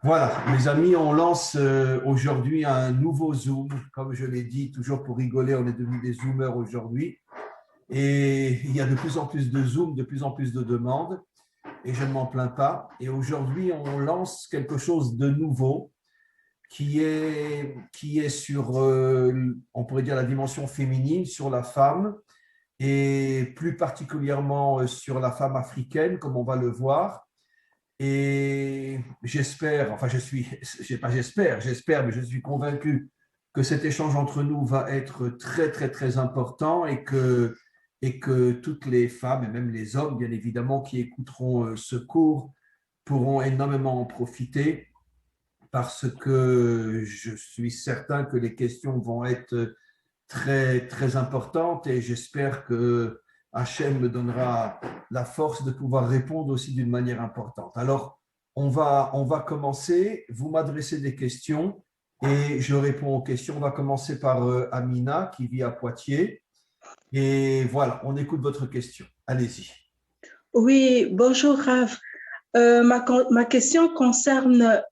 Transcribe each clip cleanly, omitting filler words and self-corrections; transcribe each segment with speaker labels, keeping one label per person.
Speaker 1: Voilà, mes amis, on lance aujourd'hui un nouveau Zoom. Comme je l'ai dit, toujours pour rigoler, on est devenus des Zoomers aujourd'hui. Et il y a de plus en plus de Zoom, de plus en plus de demandes. Et je ne m'en plains pas. Et aujourd'hui, on lance quelque chose de nouveau qui est sur, on pourrait dire, la dimension féminine, sur la femme, et plus particulièrement sur la femme africaine, comme on va le voir. Et j'espère, enfin j'espère, mais je suis convaincu que cet échange entre nous va être très, très, très important et que toutes les femmes et même les hommes, bien évidemment, qui écouteront ce cours pourront énormément en profiter parce que je suis certain que les questions vont être très, très importante et j'espère que Hachem me donnera la force de pouvoir répondre aussi d'une manière importante. Alors, on va commencer. Vous m'adressez des questions et je réponds aux questions. On va commencer par Amina qui vit à Poitiers. Et voilà, on écoute votre question. Allez-y.
Speaker 2: Oui, bonjour Rav. Ma question concerne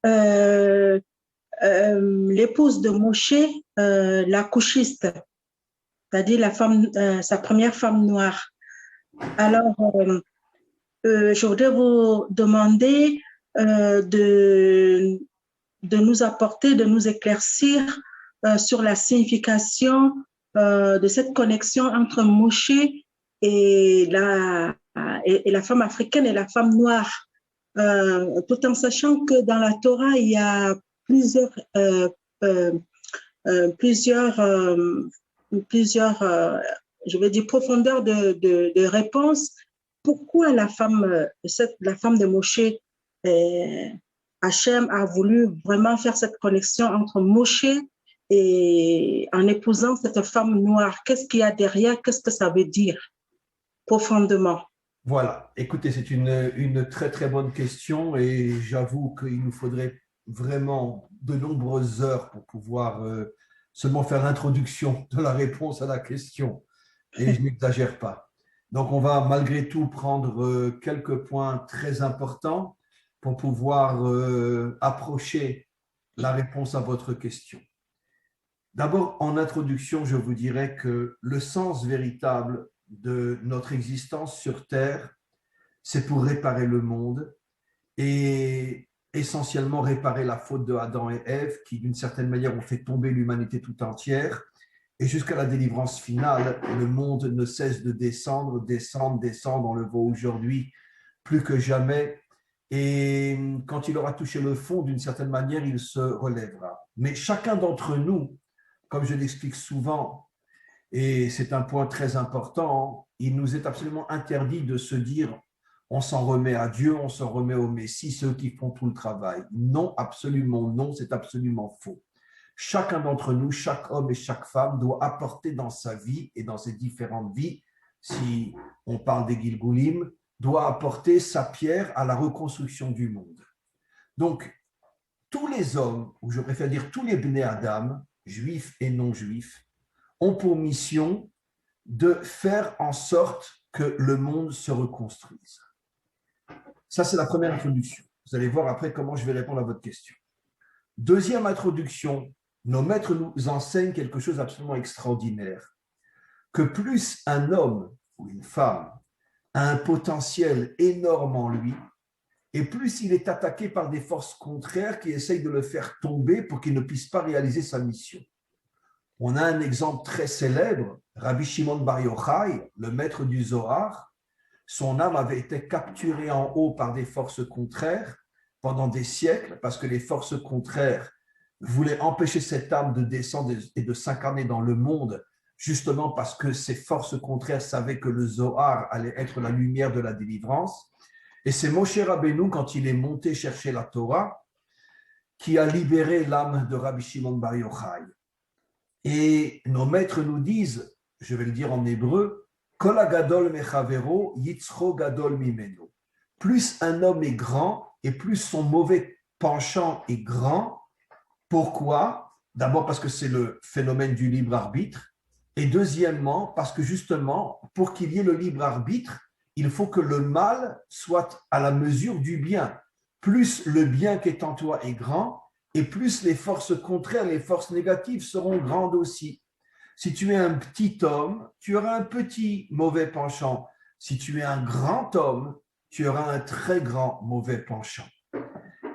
Speaker 2: l'épouse de Moshe, la couchiste, c'est-à-dire la femme, sa première femme noire. Alors, je voudrais vous demander de nous apporter, de nous éclaircir sur la signification de cette connexion entre Moshe et la femme africaine et la femme noire, tout en sachant que dans la Torah, il y a plusieurs, euh, euh, plusieurs, plusieurs je vais dire, profondeurs de réponses. Pourquoi la femme de Moshe, Hachem a voulu vraiment faire cette connexion entre Moshe et en épousant cette femme noire? Qu'est-ce qu'il y a derrière? Qu'est-ce que ça veut dire profondément?
Speaker 1: Voilà, écoutez, c'est une très très bonne question et j'avoue qu'il nous faudrait vraiment de nombreuses heures pour pouvoir seulement faire l'introduction de la réponse à la question et je n'exagère pas. Donc on va malgré tout prendre quelques points très importants pour pouvoir approcher la réponse à votre question. D'abord, en introduction, je vous dirais que le sens véritable de notre existence sur Terre, c'est pour réparer le monde et essentiellement réparer la faute de Adam et Ève qui, d'une certaine manière, ont fait tomber l'humanité tout entière. Et jusqu'à la délivrance finale, le monde ne cesse de descendre, descendre, descendre. On le voit aujourd'hui plus que jamais. Et quand il aura touché le fond, d'une certaine manière, il se relèvera. Mais chacun d'entre nous, comme je l'explique souvent, et c'est un point très important, il nous est absolument interdit de se dire on s'en remet à Dieu, on s'en remet au Messie, ceux qui font tout le travail. Non, absolument non, c'est absolument faux. Chacun d'entre nous, chaque homme et chaque femme doit apporter dans sa vie et dans ses différentes vies, si on parle des Gilgulim, doit apporter sa pierre à la reconstruction du monde. Donc, tous les hommes, ou je préfère dire tous les Bnei Adam, juifs et non juifs, ont pour mission de faire en sorte que le monde se reconstruise. Ça, c'est la première introduction. Vous allez voir après comment je vais répondre à votre question. Deuxième introduction, nos maîtres nous enseignent quelque chose d'absolument extraordinaire, que plus un homme ou une femme a un potentiel énorme en lui, et plus il est attaqué par des forces contraires qui essayent de le faire tomber pour qu'il ne puisse pas réaliser sa mission. On a un exemple très célèbre, Rabbi Shimon Bar Yochai, le maître du Zohar. Son âme avait été capturée en haut par des forces contraires pendant des siècles parce que les forces contraires voulaient empêcher cette âme de descendre et de s'incarner dans le monde, justement parce que ces forces contraires savaient que le Zohar allait être la lumière de la délivrance. Et c'est Moshe Rabbeinu, quand il est monté chercher la Torah, qui a libéré l'âme de Rabbi Shimon Bar Yochai. Et nos maîtres nous disent, je vais le dire en hébreu, Kol hagadol mechavero yitzro gadol mimeno. Plus un homme est grand et plus son mauvais penchant est grand. Pourquoi? D'abord parce que c'est le phénomène du libre arbitre. Et deuxièmement, parce que justement, pour qu'il y ait le libre arbitre, il faut que le mal soit à la mesure du bien. plus le bien qui est en toi est grand, et plus les forces contraires, les forces négatives seront grandes aussi. Si tu es un petit homme, tu auras un petit mauvais penchant. Si tu es un grand homme, tu auras un très grand mauvais penchant.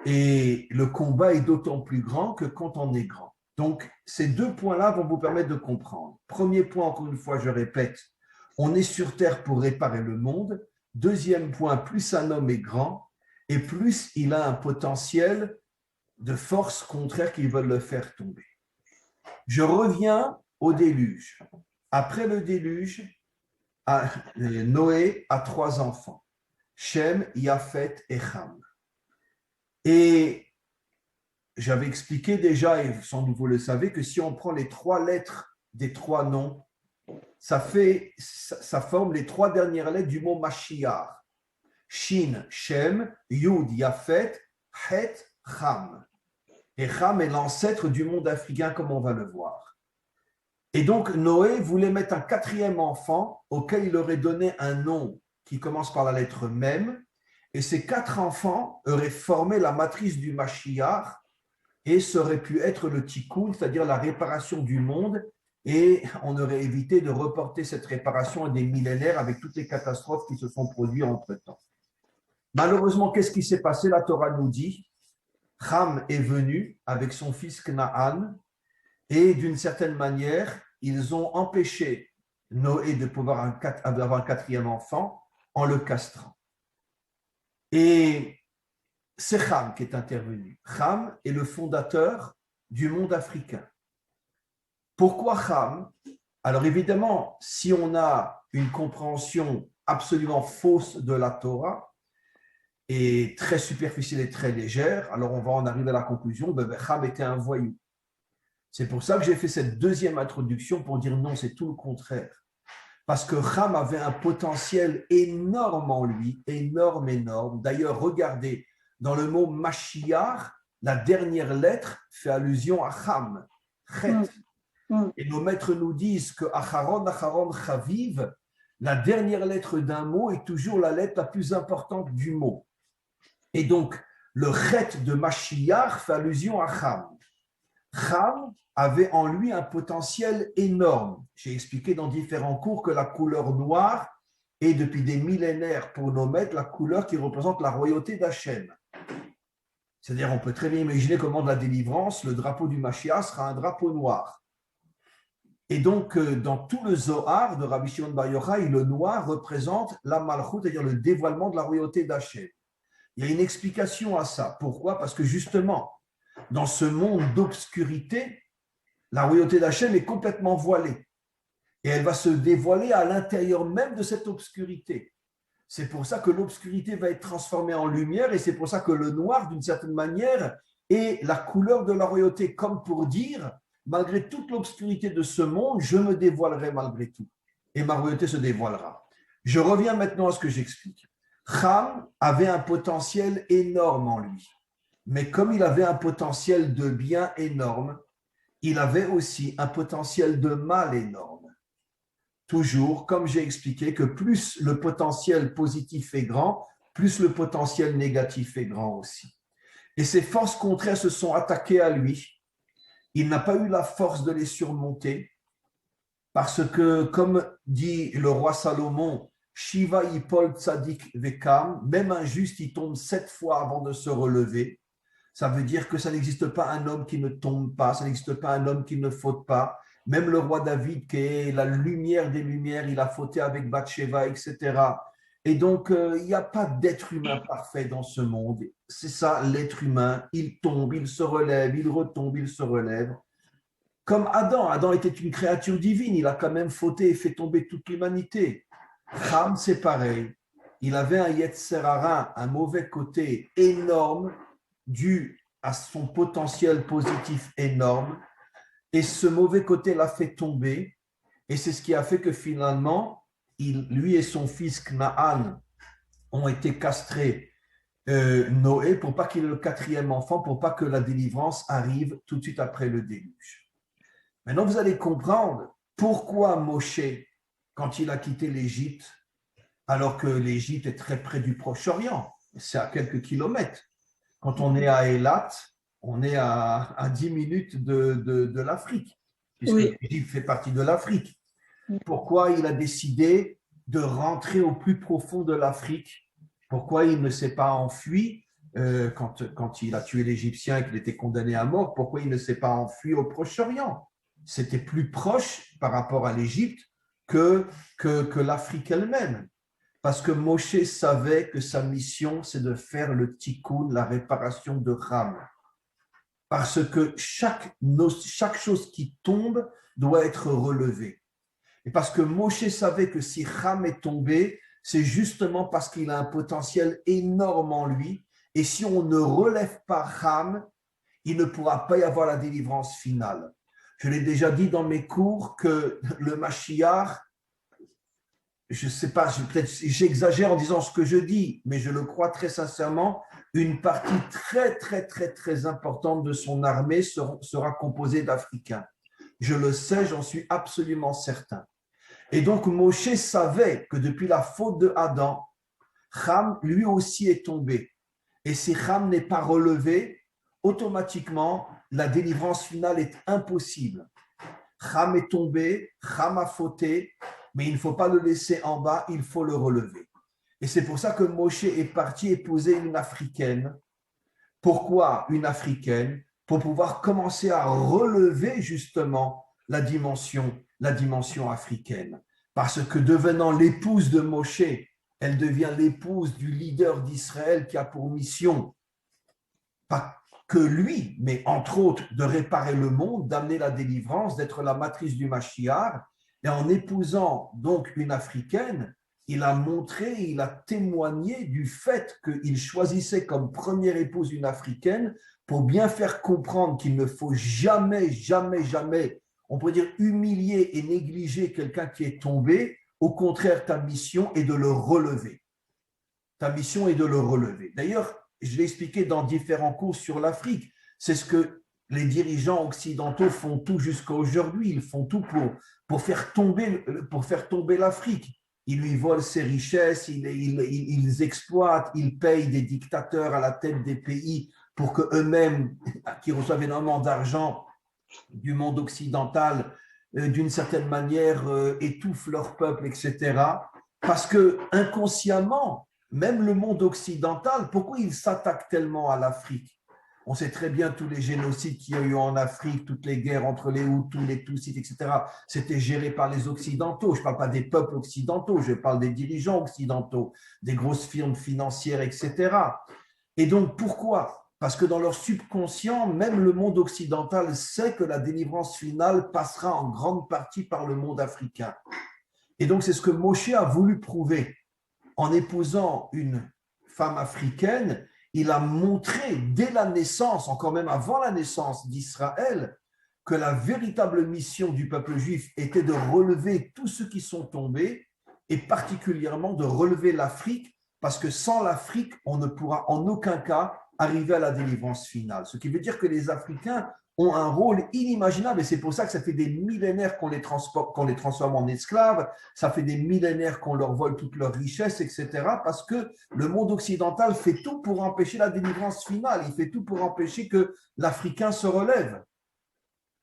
Speaker 1: Et le combat est d'autant plus grand que quand on est grand. Donc, ces deux points-là vont vous permettre de comprendre. Premier point, encore une fois, je répète, on est sur Terre pour réparer le monde. Deuxième point, plus un homme est grand et plus il a un potentiel de forces contraires qui veulent le faire tomber. Je reviens au déluge. Après le déluge, Noé a 3 enfants, Shem, Yafet et Ham. Et j'avais expliqué déjà, et sans doute vous le savez, que si on prend les 3 lettres des 3 noms, ça forme les 3 dernières lettres du mot Mashiach. Shin, Shem, Yud, Yafet, Het, Ham. Et Ham est l'ancêtre du monde africain, comme on va le voir. Et donc, Noé voulait mettre un 4e enfant auquel il aurait donné un nom qui commence par la lettre Mem. Et ces 4 enfants auraient formé la matrice du Mashiach et ça aurait pu être le tikkun, c'est-à-dire la réparation du monde. Et on aurait évité de reporter cette réparation à des millénaires avec toutes les catastrophes qui se sont produites entre-temps. Malheureusement, qu'est-ce qui s'est passé? La Torah nous dit, Ham est venu avec son fils Canaan et d'une certaine manière, ils ont empêché Noé de pouvoir avoir un 4e enfant en le castrant. Et c'est Ham qui est intervenu. Ham est le fondateur du monde africain. Pourquoi Ham? Alors évidemment, si on a une compréhension absolument fausse de la Torah et très superficielle et très légère, alors on va en arriver à la conclusion que Ham était un voyou. C'est pour ça que j'ai fait cette 2e introduction pour dire non, c'est tout le contraire. Parce que Ham avait un potentiel énorme en lui, énorme, énorme. D'ailleurs, regardez, dans le mot Mashiach, la dernière lettre fait allusion à Ham, Chet. Et nos maîtres nous disent que Acharon, Acharon, Chaviv, la dernière lettre d'un mot est toujours la lettre la plus importante du mot. Et donc, le Chet de Mashiach fait allusion à Ham. Ham avait en lui un potentiel énorme. J'ai expliqué dans différents cours que la couleur noire est depuis des millénaires pour nos maîtres la couleur qui représente la royauté d'Hachem. C'est-à-dire, on peut très bien imaginer comment de la délivrance, le drapeau du Mashiach sera un drapeau noir. Et donc, dans tout le Zohar de Rabbi Shimon Bar Yochai, le noir représente la Malchut, c'est-à-dire le dévoilement de la royauté d'Hachem. Il y a une explication à ça. Pourquoi? Parce que justement, dans ce monde d'obscurité, la royauté d'Hachem est complètement voilée. Et elle va se dévoiler à l'intérieur même de cette obscurité. C'est pour ça que l'obscurité va être transformée en lumière et c'est pour ça que le noir, d'une certaine manière, est la couleur de la royauté, comme pour dire, malgré toute l'obscurité de ce monde, je me dévoilerai malgré tout. Et ma royauté se dévoilera. Je reviens maintenant à ce que j'explique. Ham avait un potentiel énorme en lui. Mais comme il avait un potentiel de bien énorme, il avait aussi un potentiel de mal énorme. Toujours, comme j'ai expliqué, que plus le potentiel positif est grand, plus le potentiel négatif est grand aussi. Et ces forces contraires se sont attaquées à lui. Il n'a pas eu la force de les surmonter parce que, comme dit le roi Salomon, Shiva Yipol Tzadik Vekam, même un juste, il tombe 7 fois avant de se relever. Ça veut dire que ça n'existe pas un homme qui ne tombe pas, ça n'existe pas un homme qui ne faute pas. Même le roi David, qui est la lumière des lumières, il a fauté avec Bathsheba, etc. Et donc, il n'y a pas d'être humain parfait dans ce monde. C'est ça, l'être humain. Il tombe, il se relève, il retombe, il se relève. Comme Adam. Adam était une créature divine. Il a quand même fauté et fait tomber toute l'humanité. Ham, c'est pareil. Il avait un Yetzer Hara, un mauvais côté énorme, dû à son potentiel positif énorme. Et ce mauvais côté l'a fait tomber. Et c'est ce qui a fait que finalement, lui et son fils Canaan ont été castrés, Noé, pour pas qu'il ait le 4e enfant, pour pas que la délivrance arrive tout de suite après le déluge. Maintenant, vous allez comprendre pourquoi Moshe, quand il a quitté l'Égypte, alors que l'Égypte est très près du Proche-Orient, c'est à quelques kilomètres, Quand on est à Eilat, on est à 10 minutes de l'Afrique, puisque
Speaker 2: Oui.
Speaker 1: l'Égypte fait partie de l'Afrique. Pourquoi il a décidé de rentrer au plus profond de l'Afrique? Pourquoi il ne s'est pas enfui quand il a tué l'Égyptien et qu'il était condamné à mort? Pourquoi il ne s'est pas enfui au Proche-Orient? C'était plus proche par rapport à l'Égypte que l'Afrique elle-même. Parce que Moshe savait que sa mission, c'est de faire le tikkun, la réparation de Ham. Parce que chaque chose qui tombe doit être relevée. Et parce que Moshe savait que si Ham est tombé, c'est justement parce qu'il a un potentiel énorme en lui. Et si on ne relève pas Ham, il ne pourra pas y avoir la délivrance finale. Je l'ai déjà dit dans mes cours que le Mashiach, je ne sais pas, peut-être j'exagère en disant ce que je dis, mais je le crois très sincèrement, une partie très, très, très, très importante de son armée sera composée d'Africains. Je le sais, j'en suis absolument certain. Et donc, Moshe savait que depuis la faute de Adam, Ham, lui aussi, est tombé. Et si Ham n'est pas relevé, automatiquement, la délivrance finale est impossible. Ham est tombé, Ham a fauté, mais il ne faut pas le laisser en bas, il faut le relever. Et c'est pour ça que Moshe est parti épouser une Africaine. Pourquoi une Africaine? Pour pouvoir commencer à relever justement la dimension africaine. Parce que devenant l'épouse de Moshe, elle devient l'épouse du leader d'Israël qui a pour mission, pas que lui, mais entre autres, de réparer le monde, d'amener la délivrance, d'être la matrice du Mashiach. Et en épousant donc une Africaine, il a montré, il a témoigné du fait qu'il choisissait comme première épouse une Africaine pour bien faire comprendre qu'il ne faut jamais, jamais, jamais, on pourrait dire humilier et négliger quelqu'un qui est tombé. Au contraire, ta mission est de le relever. Ta mission est de le relever. D'ailleurs, je l'ai expliqué dans différents cours sur l'Afrique. C'est ce que les dirigeants occidentaux font tout jusqu'à aujourd'hui. Ils font tout pour faire tomber l'Afrique. Ils lui volent ses richesses, ils exploitent, ils payent des dictateurs à la tête des pays pour qu'eux-mêmes, qui reçoivent énormément d'argent du monde occidental, d'une certaine manière, étouffent leur peuple, etc. Parce que inconsciemment, même le monde occidental, pourquoi il s'attaque tellement à l'Afrique? On sait très bien tous les génocides qu'il y a eu en Afrique, toutes les guerres entre les Hutus, les Tutsis, etc. C'était géré par les Occidentaux. Je ne parle pas des peuples occidentaux, je parle des dirigeants occidentaux, des grosses firmes financières, etc. Et donc, pourquoi? Parce que dans leur subconscient, même le monde occidental sait que la délivrance finale passera en grande partie par le monde africain. Et donc, c'est ce que Moshe a voulu prouver. En épousant une femme africaine, il a montré dès la naissance, encore même avant la naissance d'Israël, que la véritable mission du peuple juif était de relever tous ceux qui sont tombés et particulièrement de relever l'Afrique, parce que sans l'Afrique, on ne pourra en aucun cas arriver à la délivrance finale. Ce qui veut dire que les Africains ont un rôle inimaginable et c'est pour ça que ça fait des millénaires qu'on les transforme en esclaves, ça fait des millénaires qu'on leur vole toutes leurs richesses, etc. Parce que le monde occidental fait tout pour empêcher la délivrance finale, il fait tout pour empêcher que l'Africain se relève.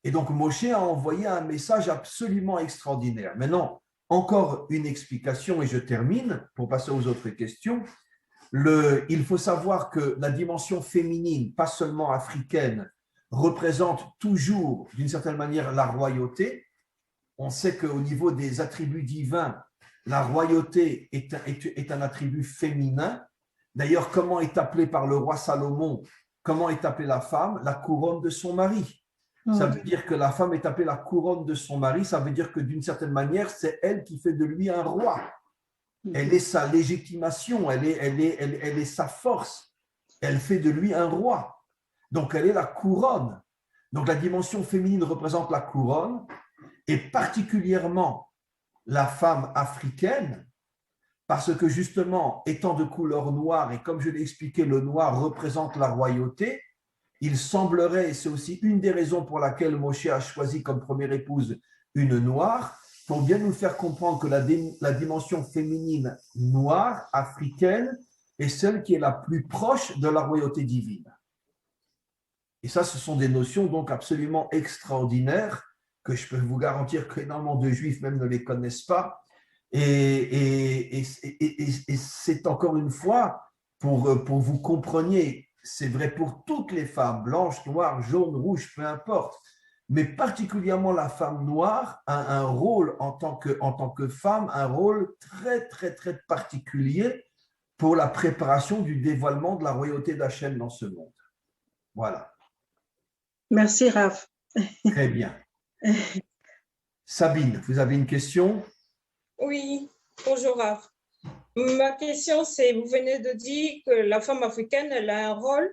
Speaker 1: Et donc Moshe a envoyé un message absolument extraordinaire. Maintenant, encore une explication et je termine pour passer aux autres questions. Il faut savoir que la dimension féminine, pas seulement africaine, représente toujours, d'une certaine manière, la royauté. On sait qu'au niveau des attributs divins, la royauté est un attribut féminin. D'ailleurs, comment est appelée par le roi Salomon, comment est appelée la femme? La couronne de son mari. Ça veut dire que la femme est appelée la couronne de son mari, ça veut dire que d'une certaine manière, c'est elle qui fait de lui un roi. Elle est sa légitimation, elle est sa force. Elle fait de lui un roi. Donc, elle est la couronne. Donc, la dimension féminine représente la couronne et particulièrement la femme africaine parce que justement, étant de couleur noire et comme je l'ai expliqué, le noir représente la royauté, il semblerait, et c'est aussi une des raisons pour laquelle Moshe a choisi comme première épouse une noire, pour bien nous faire comprendre que la dimension féminine noire, africaine, et celle qui est la plus proche de la royauté divine. Et ça, ce sont des notions donc absolument extraordinaires que je peux vous garantir qu'énormément de Juifs même ne les connaissent pas. Et c'est encore une fois, pour vous compreniez, c'est vrai pour toutes les femmes, blanches, noires, jaunes, rouges, peu importe, mais particulièrement la femme noire a un rôle en tant que femme, un rôle très, très, très particulier pour la préparation du dévoilement de la royauté d'Hachem dans ce monde. Voilà.
Speaker 2: Merci, Raph.
Speaker 1: Très bien. Sabine, vous avez une question?
Speaker 3: Oui, bonjour Raph. Ma question, c'est, vous venez de dire que la femme africaine, elle a un rôle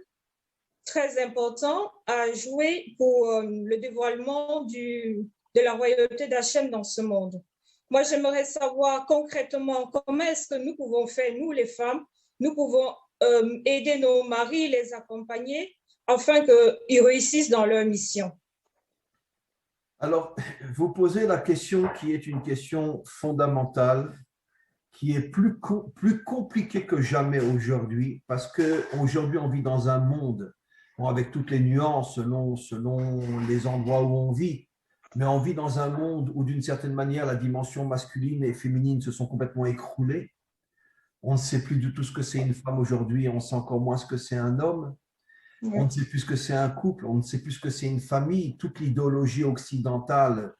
Speaker 3: très important à jouer pour le dévoilement de la royauté d'Hachem dans ce monde. Moi, j'aimerais savoir concrètement comment est-ce que nous pouvons faire, nous les femmes, nous pouvons aider nos maris, les accompagner afin qu'ils réussissent dans leur mission.
Speaker 1: Alors, vous posez la question qui est une question fondamentale, qui est plus compliquée que jamais aujourd'hui, parce qu'aujourd'hui, on vit dans un monde, bon, avec toutes les nuances selon les endroits où on vit, mais on vit dans un monde où, d'une certaine manière, la dimension masculine et féminine se sont complètement écroulées. On ne sait plus du tout ce que c'est une femme aujourd'hui, on sait encore moins ce que c'est un homme. On ne sait plus ce que c'est un couple, on ne sait plus ce que c'est une famille. Toute l'idéologie occidentale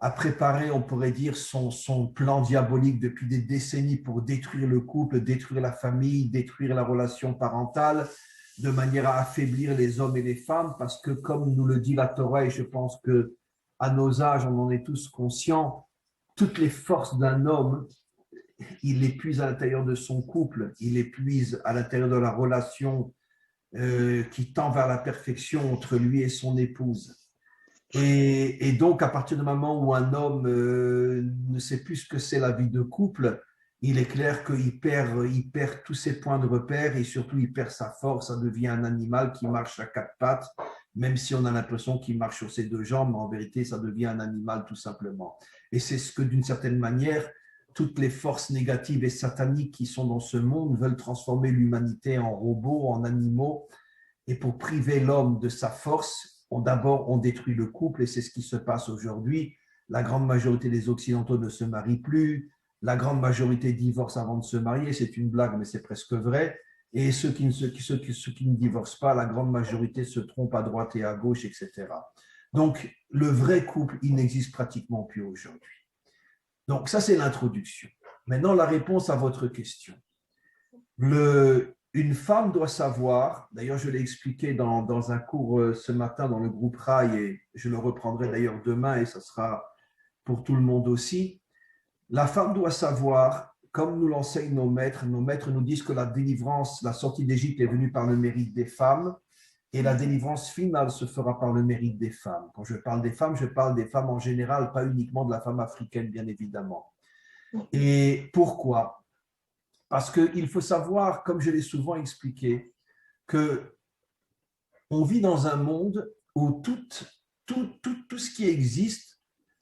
Speaker 1: a préparé, on pourrait dire, son plan diabolique depuis des décennies pour détruire le couple, détruire la famille, détruire la relation parentale, de manière à affaiblir les hommes et les femmes, parce que comme nous le dit la Torah, et je pense qu'à nos âges, on en est tous conscients, toutes les forces d'un homme, il l'épuise à l'intérieur de son couple, il l'épuise à l'intérieur de la relation qui tend vers la perfection entre lui et son épouse. Et donc, à partir du moment où un homme ne sait plus ce que c'est la vie de couple, il est clair qu'il perd tous ses points de repère et surtout il perd sa force, ça devient un animal qui marche à quatre pattes, même si on a l'impression qu'il marche sur ses deux jambes, mais en vérité, ça devient un animal tout simplement. Et c'est ce que, d'une certaine manière, toutes les forces négatives et sataniques qui sont dans ce monde veulent transformer l'humanité en robots, en animaux. Et pour priver l'homme de sa force, d'abord, on détruit le couple et c'est ce qui se passe aujourd'hui. La grande majorité des Occidentaux ne se marient plus. La grande majorité divorcent avant de se marier. C'est une blague, mais c'est presque vrai. Et ceux qui ne divorcent pas, la grande majorité se trompent à droite et à gauche, etc. Donc, le vrai couple, il n'existe pratiquement plus aujourd'hui. Donc, ça, c'est l'introduction. Maintenant, la réponse à votre question. Une femme doit savoir, d'ailleurs, je l'ai expliqué dans un cours ce matin dans le groupe Rail, et je le reprendrai d'ailleurs demain, et ça sera pour tout le monde aussi. La femme doit savoir, comme nous l'enseignent nos maîtres nous disent que la délivrance, la sortie d'Égypte est venue par le mérite des femmes, et la délivrance finale se fera par le mérite des femmes. Quand je parle des femmes, je parle des femmes en général, pas uniquement de la femme africaine, bien évidemment. Et pourquoi? Parce qu'il faut savoir, comme je l'ai souvent expliqué, qu'on vit dans un monde où tout ce qui existe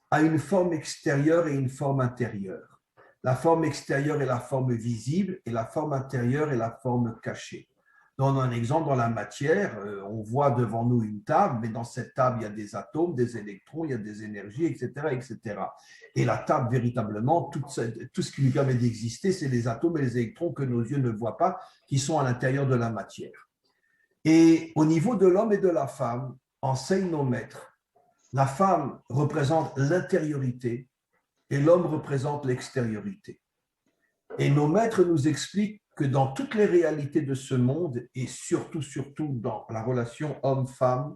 Speaker 1: a une forme extérieure et une forme intérieure. La forme extérieure est la forme visible et la forme intérieure est la forme cachée. Dans un exemple, dans la matière, on voit devant nous une table, mais dans cette table, il y a des atomes, des électrons, il y a des énergies, etc., etc. Et la table, véritablement, tout ce qui lui permet d'exister, c'est les atomes et les électrons que nos yeux ne voient pas, qui sont à l'intérieur de la matière. Et au niveau de l'homme et de la femme, enseignent nos maîtres, la femme représente l'intériorité et l'homme représente l'extériorité. Et nos maîtres nous expliquent que dans toutes les réalités de ce monde, et surtout dans la relation homme-femme,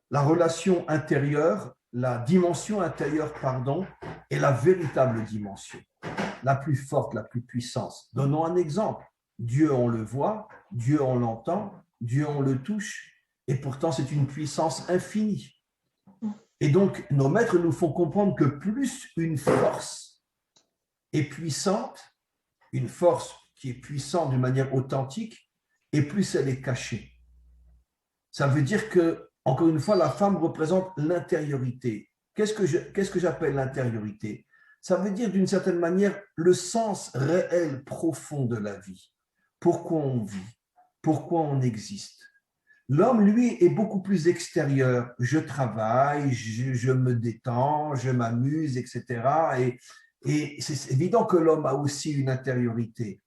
Speaker 1: la relation intérieure, la dimension intérieure, est la véritable dimension, la plus forte, la plus puissante. Donnons un exemple. Dieu, on le voit, Dieu, on l'entend, Dieu, on le touche, et pourtant, c'est une puissance infinie. Et donc, nos maîtres nous font comprendre que plus une force est puissante, une force qui est puissante d'une manière authentique, et plus elle est cachée. Ça veut dire que, encore une fois, la femme représente l'intériorité. Qu'est-ce que j'appelle l'intériorité? Ça veut dire d'une certaine manière le sens réel, profond de la vie. pourquoi on vit, pourquoi on existe. L'homme, lui, est beaucoup plus extérieur. Je travaille, je me détends, je m'amuse, etc. Et c'est évident que l'homme a aussi une intériorité.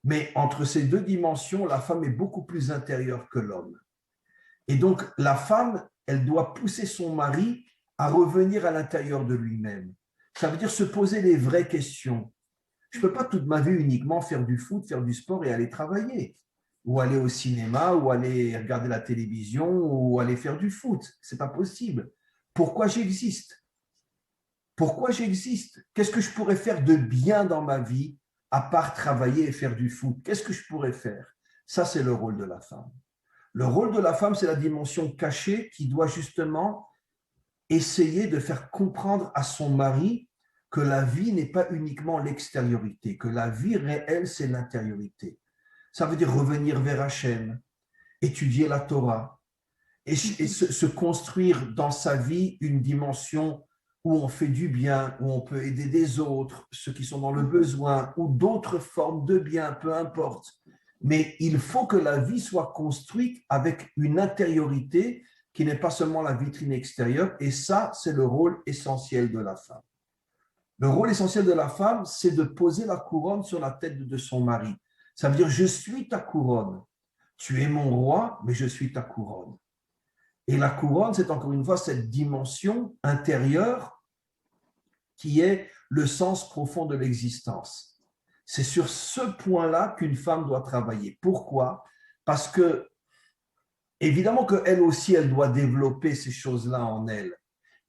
Speaker 1: Mais entre ces deux dimensions, la femme est beaucoup plus intérieure que l'homme. Et donc, la femme, elle doit pousser son mari à revenir à l'intérieur de lui-même. Ça veut dire se poser les vraies questions. Je ne peux pas toute ma vie uniquement faire du foot, faire du sport et aller travailler, ou aller au cinéma, ou aller regarder la télévision, ou aller faire du foot. Ce n'est pas possible. Pourquoi j'existe? Pourquoi j'existe? Qu'est-ce que je pourrais faire de bien dans ma vie à part travailler et faire du foot? Qu'est-ce que je pourrais faire? Ça, c'est le rôle de la femme. Le rôle de la femme, c'est la dimension cachée qui doit justement essayer de faire comprendre à son mari que la vie n'est pas uniquement l'extériorité, que la vie réelle, c'est l'intériorité. Ça veut dire revenir vers Hachem, étudier la Torah et se construire dans sa vie une dimension où on fait du bien, où on peut aider des autres, ceux qui sont dans le besoin, ou d'autres formes de bien, peu importe. Mais il faut que la vie soit construite avec une intériorité qui n'est pas seulement la vitrine extérieure, et ça, c'est le rôle essentiel de la femme. Le rôle essentiel de la femme, c'est de poser la couronne sur la tête de son mari. Ça veut dire, je suis ta couronne. Tu es mon roi, mais je suis ta couronne. Et la couronne, c'est encore une fois cette dimension intérieure qui est le sens profond de l'existence. C'est sur ce point-là qu'une femme doit travailler. Pourquoi? Parce que, évidemment qu'elle aussi, elle doit développer ces choses-là en elle.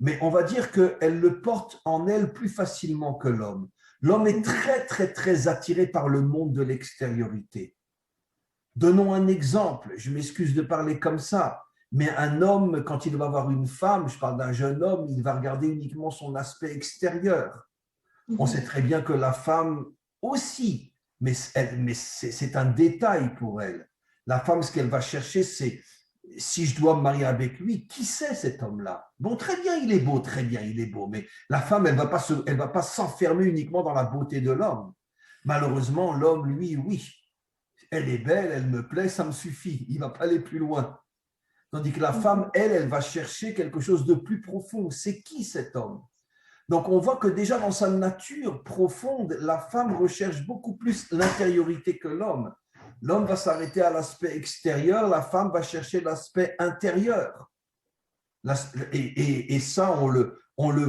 Speaker 1: Mais on va dire qu'elle le porte en elle plus facilement que l'homme. L'homme est très, très, très attiré par le monde de l'extériorité. Donnons un exemple. Je m'excuse de parler comme ça. Mais un homme, quand il va voir une femme, je parle d'un jeune homme, il va regarder uniquement son aspect extérieur. On sait très bien que la femme aussi, mais c'est un détail pour elle. La femme, ce qu'elle va chercher, c'est si je dois me marier avec lui, qui c'est cet homme-là? Bon, très bien, il est beau, très bien, il est beau, mais la femme, elle ne va pas s'enfermer uniquement dans la beauté de l'homme. Malheureusement, l'homme, lui, oui, elle est belle, elle me plaît, ça me suffit, il ne va pas aller plus loin. Tandis que la femme, elle va chercher quelque chose de plus profond. C'est qui cet homme? Donc, on voit que déjà dans sa nature profonde, la femme recherche beaucoup plus l'intériorité que l'homme. L'homme va s'arrêter à l'aspect extérieur, la femme va chercher l'aspect intérieur. Et ça, on le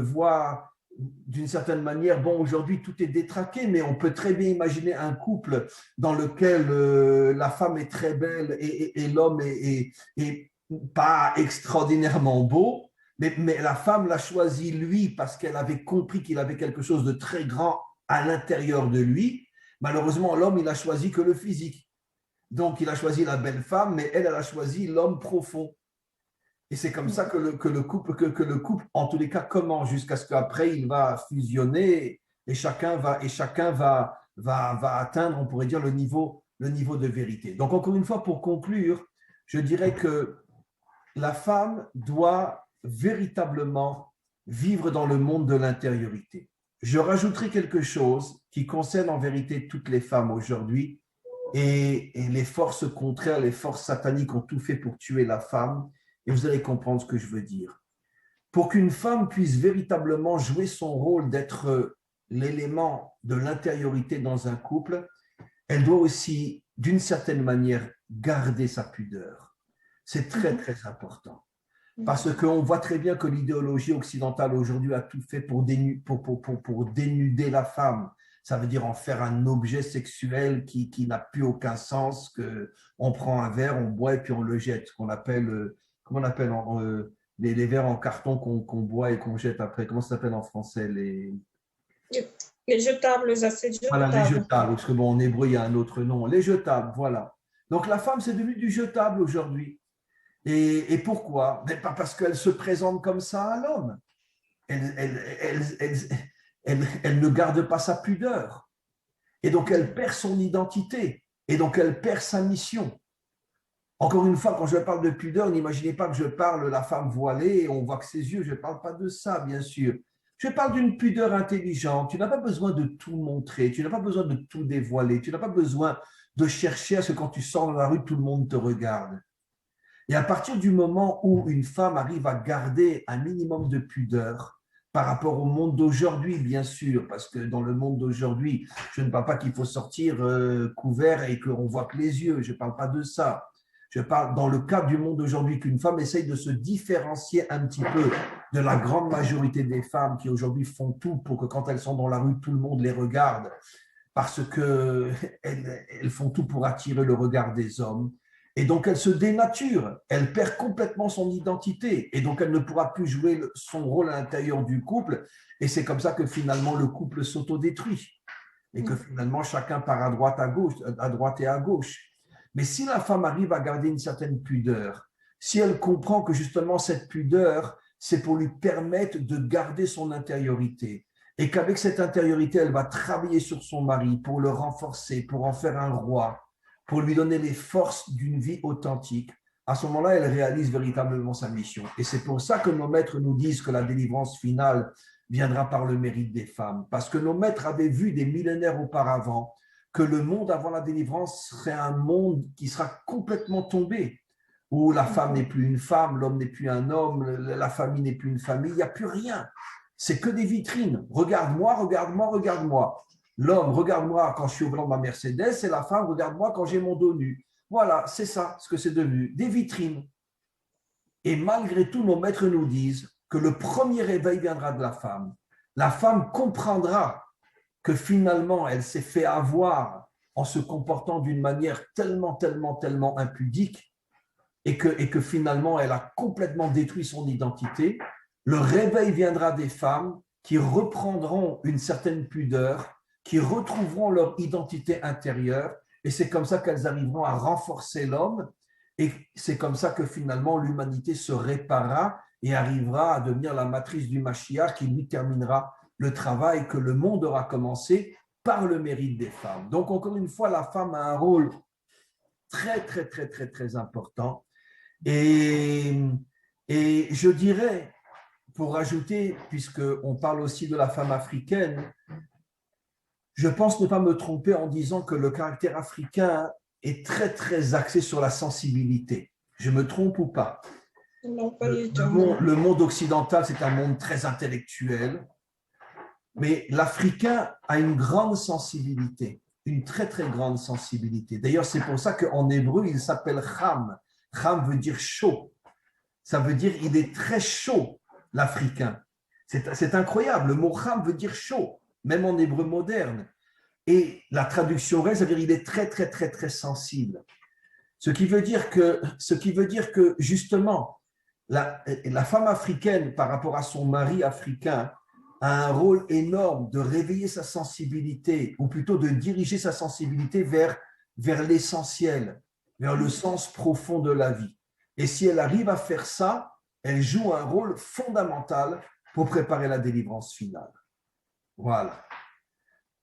Speaker 1: voit d'une certaine manière. Bon, aujourd'hui, tout est détraqué, mais on peut très bien imaginer un couple dans lequel la femme est très belle et l'homme est pas extraordinairement beau. Mais la femme l'a choisi lui parce qu'elle avait compris qu'il avait quelque chose de très grand à l'intérieur de lui. Malheureusement, l'homme, il n'a choisi que le physique. Donc, il a choisi la belle femme, mais elle a choisi l'homme profond. Et c'est comme ça que le couple, en tous les cas, commence jusqu'à ce qu'après, il va fusionner et chacun va atteindre, on pourrait dire, le niveau de vérité. Donc, encore une fois, pour conclure, je dirais que la femme doit véritablement vivre dans le monde de l'intériorité. Je rajouterai quelque chose qui concerne en vérité toutes les femmes aujourd'hui et les forces contraires, les forces sataniques ont tout fait pour tuer la femme et vous allez comprendre ce que je veux dire. Pour qu'une femme puisse véritablement jouer son rôle d'être l'élément de l'intériorité dans un couple, elle doit aussi, d'une certaine manière, garder sa pudeur. C'est très, très important. Parce qu'on voit très bien que l'idéologie occidentale aujourd'hui a tout fait pour dénuder la femme. Ça veut dire en faire un objet sexuel qui n'a plus aucun sens, qu'on prend un verre, on boit et puis on le jette, qu'on appelle, comment on appelle les verres en carton qu'on boit et qu'on jette après. Comment ça s'appelle en français
Speaker 3: les jetables, les assiettes jetables.
Speaker 1: Voilà, les jetables, parce que bon, en hébreu, il y a un autre nom. Les jetables, voilà. Donc la femme, c'est devenu du jetable aujourd'hui. Et pourquoi? Pas parce qu'elle se présente comme ça à l'homme. Elle ne garde pas sa pudeur. Et donc, elle perd son identité. Et donc, elle perd sa mission. Encore une fois, quand je parle de pudeur, n'imaginez pas que je parle la femme voilée et on voit que ses yeux. Je ne parle pas de ça, bien sûr. Je parle d'une pudeur intelligente. Tu n'as pas besoin de tout montrer, tu n'as pas besoin de tout dévoiler, tu n'as pas besoin de chercher à ce que quand tu sors dans la rue, tout le monde te regarde. Et à partir du moment où une femme arrive à garder un minimum de pudeur, par rapport au monde d'aujourd'hui, bien sûr, parce que dans le monde d'aujourd'hui, je ne parle pas qu'il faut sortir couvert et qu'on voit que les yeux, je ne parle pas de ça. Je parle dans le cadre du monde d'aujourd'hui qu'une femme essaye de se différencier un petit peu de la grande majorité des femmes qui aujourd'hui font tout pour que quand elles sont dans la rue, tout le monde les regarde, parce qu'elles font tout pour attirer le regard des hommes. Et donc, elle se dénature, elle perd complètement son identité et donc elle ne pourra plus jouer son rôle à l'intérieur du couple. Et c'est comme ça que finalement le couple s'autodétruit et que finalement chacun part à droite et à gauche. Mais si la femme arrive à garder une certaine pudeur, si elle comprend que justement cette pudeur, c'est pour lui permettre de garder son intériorité et qu'avec cette intériorité, elle va travailler sur son mari pour le renforcer, pour en faire un roi, pour lui donner les forces d'une vie authentique, à ce moment-là, elle réalise véritablement sa mission. Et c'est pour ça que nos maîtres nous disent que la délivrance finale viendra par le mérite des femmes. Parce que nos maîtres avaient vu des millénaires auparavant que le monde avant la délivrance serait un monde qui sera complètement tombé, où la femme n'est plus une femme, l'homme n'est plus un homme, la famille n'est plus une famille, il n'y a plus rien. C'est que des vitrines. Regarde-moi, regarde-moi, regarde-moi. L'homme, regarde-moi quand je suis au volant de ma Mercedes, et la femme, regarde-moi quand j'ai mon dos nu. Voilà, c'est ça ce que c'est devenu, des vitrines. Et malgré tout, nos maîtres nous disent que le premier réveil viendra de la femme. La femme comprendra que finalement, elle s'est fait avoir en se comportant d'une manière tellement, tellement, tellement impudique et que finalement, elle a complètement détruit son identité. Le réveil viendra des femmes qui reprendront une certaine pudeur, qui retrouveront leur identité intérieure, et c'est comme ça qu'elles arriveront à renforcer l'homme, et c'est comme ça que finalement l'humanité se réparera et arrivera à devenir la matrice du Mashiach qui lui terminera le travail que le monde aura commencé par le mérite des femmes. Donc encore une fois, la femme a un rôle très, très, très, très, très important. Et je dirais, pour ajouter, puisqu'on parle aussi de la femme africaine, je pense ne pas me tromper en disant que le caractère africain est très, très axé sur la sensibilité. Je me trompe ou pas?
Speaker 3: Non, pas du tout.
Speaker 1: Le monde occidental, c'est un monde très intellectuel, mais l'Africain a une grande sensibilité, une très, très grande sensibilité. D'ailleurs, c'est pour ça qu'en hébreu, il s'appelle Cham. Cham veut dire chaud. Ça veut dire il est très chaud, l'Africain. C'est incroyable. Le mot Cham veut dire chaud, même en hébreu moderne. Et la traduction reste, ça veut dire il est très, très, très, très sensible. Ce qui veut dire que justement, la femme africaine, par rapport à son mari africain, a un rôle énorme de réveiller sa sensibilité, ou plutôt de diriger sa sensibilité vers l'essentiel, vers le sens profond de la vie. Et si elle arrive à faire ça, elle joue un rôle fondamental pour préparer la délivrance finale. Voilà.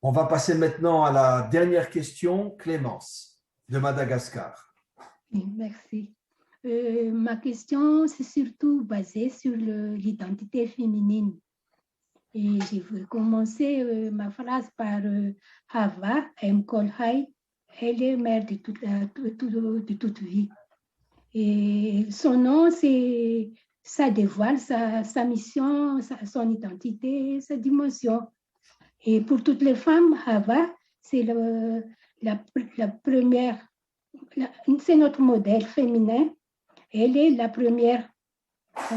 Speaker 1: On va passer maintenant à la dernière question, Clémence, de Madagascar.
Speaker 4: Merci. Ma question, c'est surtout basée sur l'identité féminine. Et je vais commencer ma phrase par Hava Mkolhai, elle est mère de toute vie. Et son nom, ça dévoile sa mission, son identité, sa dimension. Et pour toutes les femmes, Hava, c'est la première, c'est notre modèle féminin. Elle est la première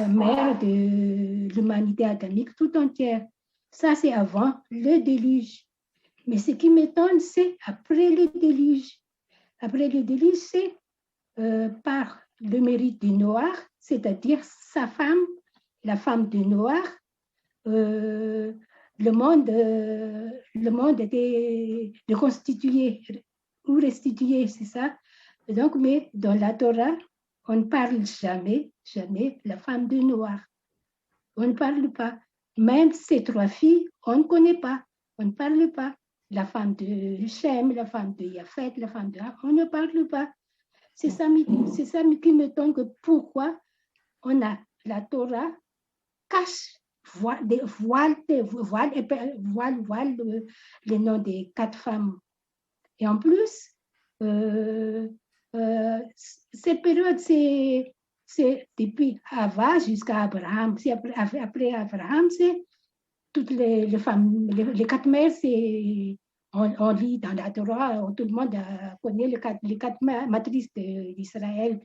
Speaker 4: mère de l'humanité adamique tout entière. Ça, c'est avant le déluge. Mais ce qui m'étonne, c'est après le déluge. Après le déluge, c'est par le mérite du Noir, c'est-à-dire sa femme, la femme du Noir, le monde était reconstitué ou restitué, c'est ça. Donc, mais dans la Torah, on ne parle jamais la femme du Noir. On ne parle pas. Même ces trois filles, on ne connaît pas. On ne parle pas. La femme de Shem, la femme de Yafet, la femme de... On ne parle pas. C'est ça qui m'étonne que pourquoi la Torah cache voile les noms des 4 femmes. Et en plus, cette période, c'est depuis Ava jusqu'à Abraham. Après Abraham, c'est toutes les femmes, les 4 mères, on lit dans la Torah, tout le monde connaît les quatre matrices d'Israël.